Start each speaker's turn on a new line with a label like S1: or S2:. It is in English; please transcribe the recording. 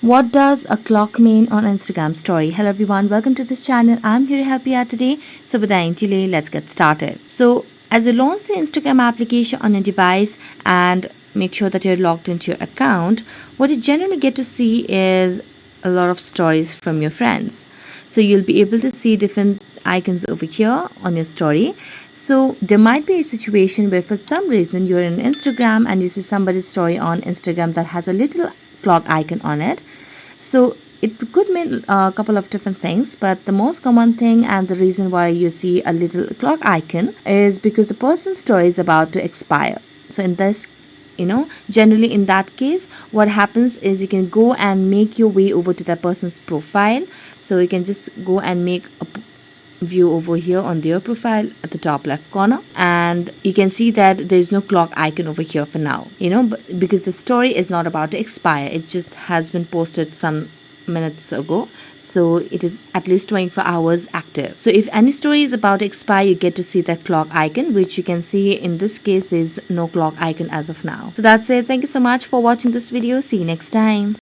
S1: What does a clock mean on Instagram story? Hello everyone, welcome to this channel. I'm here to help you out today. So without any delay, let's get started. So as you launch the Instagram application on your device and make sure that you're logged into your account, what you generally get to see is a lot of stories from your friends. So you'll be able to see different icons over here on your story. So there might be a situation where for some reason you're in Instagram and you see somebody's story on Instagram that has a little clock icon on it. So it could mean a couple of different things, but the most common thing and the reason why you see a little clock icon is because the person's story is about to expire. So in this, generally in that case, what happens is you can go and make your way over to that person's profile. So you can just go and make a view over here on their profile at the top left corner, and you can see that there is no clock icon over here for now, because the story is not about to expire. It just has been posted some minutes ago, so it is at least 24 hours active. So if any story is about to expire, you get to see that clock icon, which you can see in this case there is no clock icon as of now. So that's it. Thank you so much for watching this video. See you next time.